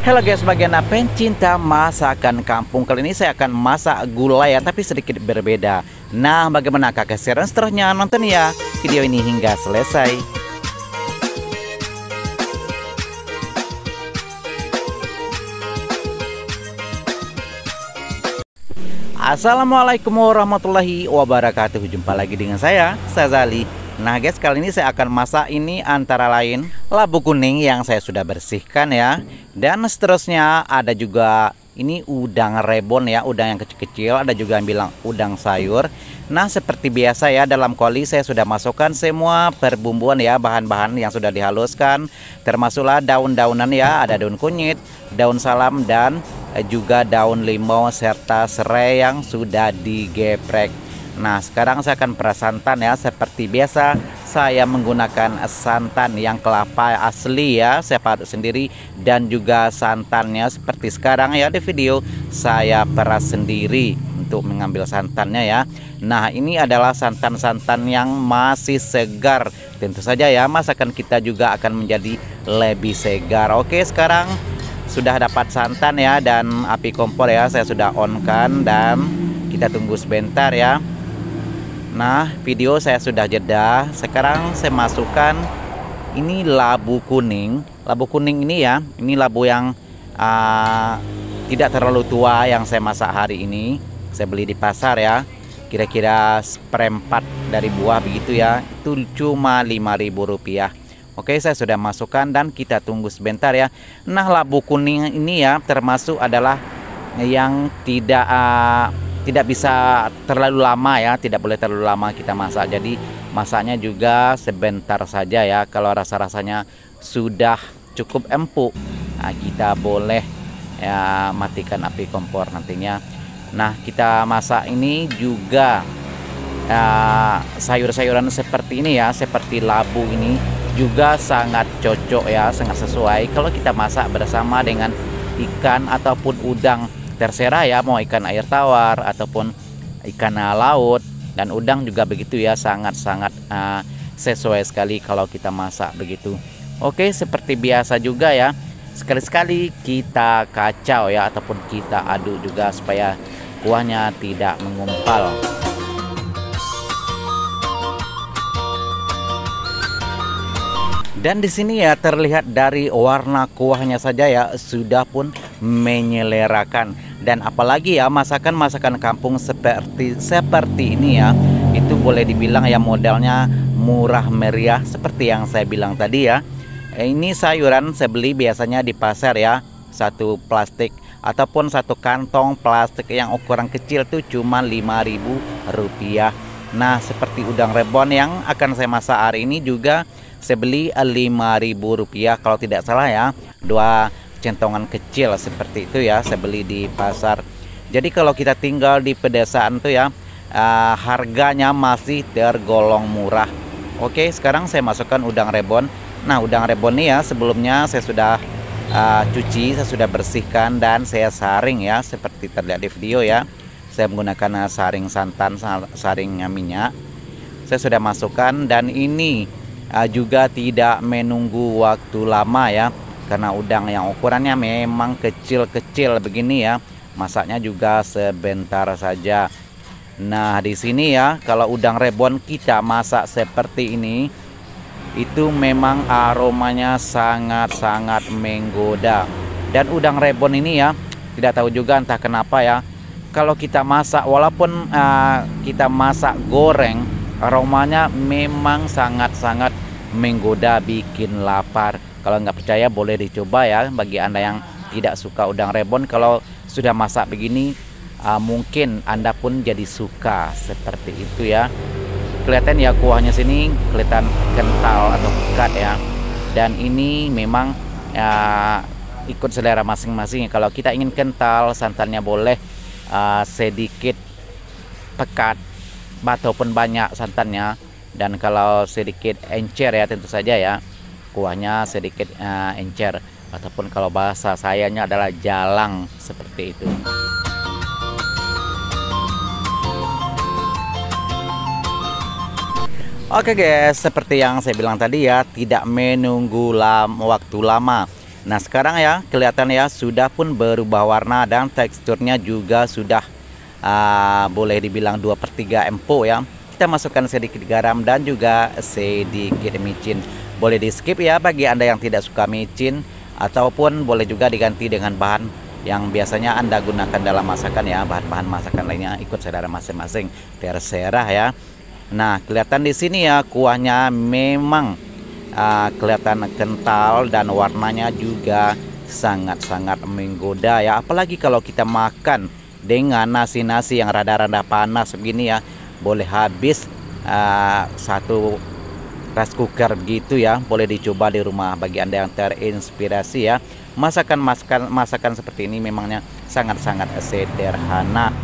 Halo guys, bagian pencinta masakan kampung. Kali ini saya akan masak gulai ya, tapi sedikit berbeda. Nah, bagaimana keseruan seterusnya? Nonton ya video ini hingga selesai. Assalamualaikum warahmatullahi wabarakatuh. Jumpa lagi dengan saya, Sazali. Nah guys, kali ini saya akan masak ini antara lain labu kuning yang saya sudah bersihkan ya. Dan seterusnya ada juga ini udang rebon ya, udang yang kecil-kecil. Ada juga yang bilang udang sayur. Nah seperti biasa ya, dalam kuali saya sudah masukkan semua perbumbuan ya, bahan-bahan yang sudah dihaluskan. Termasuklah daun-daunan ya, ada daun kunyit, daun salam, dan juga daun limau serta serai yang sudah digeprek. Nah sekarang saya akan peras santan ya. Seperti biasa saya menggunakan santan yang kelapa asli ya, saya parut sendiri, dan juga santannya seperti sekarang ya di video saya peras sendiri untuk mengambil santannya ya. Nah ini adalah santan-santan yang masih segar. Tentu saja ya, masakan kita juga akan menjadi lebih segar. Oke, sekarang sudah dapat santan ya, dan api kompor ya saya sudah on kan, dan kita tunggu sebentar ya. Nah video saya sudah jeda. Sekarang saya masukkan ini labu kuning. Labu kuning ini ya, ini labu yang tidak terlalu tua yang saya masak hari ini. Saya beli di pasar ya, kira-kira seperempat dari buah begitu ya. Itu cuma Rp5.000. Oke, saya sudah masukkan dan kita tunggu sebentar ya. Nah labu kuning ini ya termasuk adalah yang tidak bisa terlalu lama ya, tidak boleh terlalu lama kita masak. Jadi masaknya juga sebentar saja ya. Kalau rasa-rasanya sudah cukup empuk, nah, kita boleh ya matikan api kompor nantinya. Nah kita masak ini juga sayur-sayuran seperti ini ya, seperti labu ini juga sangat cocok ya, sangat sesuai kalau kita masak bersama dengan ikan ataupun udang. Terserah ya, mau ikan air tawar ataupun ikan laut, dan udang juga begitu ya, sangat-sangat sesuai sekali kalau kita masak begitu. Oke, seperti biasa juga ya, sekali-sekali kita kacau ya, ataupun kita aduk juga supaya kuahnya tidak mengumpal. Dan di sini ya terlihat dari warna kuahnya saja ya sudah pun menyelerakan. Dan apalagi ya masakan-masakan kampung seperti ini ya, itu boleh dibilang ya modalnya murah meriah seperti yang saya bilang tadi ya. Ini sayuran saya beli biasanya di pasar ya, satu plastik ataupun satu kantong plastik yang ukuran kecil tuh cuma Rp5.000. Nah seperti udang rebon yang akan saya masak hari ini juga saya beli Rp5.000 kalau tidak salah ya, 2 centongan kecil seperti itu ya, saya beli di pasar. Jadi kalau kita tinggal di pedesaan tuh ya, harganya masih tergolong murah. Oke, sekarang saya masukkan udang rebon. Nah udang rebon ini ya sebelumnya saya sudah cuci, saya sudah bersihkan dan saya saring ya, seperti terlihat di video ya. Saya menggunakan saring santan, saring minyak. Saya sudah masukkan, dan ini juga tidak menunggu waktu lama ya, karena udang yang ukurannya memang kecil-kecil begini ya, masaknya juga sebentar saja. Nah di sini ya, kalau udang rebon kita masak seperti ini, itu memang aromanya sangat-sangat menggoda. Dan udang rebon ini ya, tidak tahu juga entah kenapa ya, kalau kita masak walaupun kita masak goreng, aromanya memang sangat-sangat menggoda, bikin lapar. Kalau nggak percaya boleh dicoba ya, bagi Anda yang tidak suka udang rebon. Kalau sudah masak begini mungkin Anda pun jadi suka seperti itu ya. Kelihatan ya kuahnya sini kelihatan kental atau pekat ya. Dan ini memang ikut selera masing-masing. Kalau kita ingin kental, santannya boleh sedikit pekat ataupun banyak santannya. Dan kalau sedikit encer ya, tentu saja ya kuahnya sedikit encer, ataupun kalau bahasa sayanya adalah jalang seperti itu. Oke guys, seperti yang saya bilang tadi ya, tidak menunggu waktu lama. Nah sekarang ya kelihatan ya sudah pun berubah warna dan teksturnya juga sudah boleh dibilang 2/3 empuk ya. Kita masukkan sedikit garam dan juga sedikit micin. Boleh di skip ya bagi Anda yang tidak suka micin, ataupun boleh juga diganti dengan bahan yang biasanya Anda gunakan dalam masakan ya. Bahan-bahan masakan lainnya ikut selera masing-masing, terserah ya. Nah kelihatan di sini ya kuahnya memang kelihatan kental dan warnanya juga sangat-sangat menggoda ya, apalagi kalau kita makan dengan nasi-nasi yang rada-rada panas begini ya. Boleh habis satu rice cooker gitu ya. Boleh dicoba di rumah bagi Anda yang terinspirasi ya. Masakan seperti ini memangnya sangat-sangat sederhana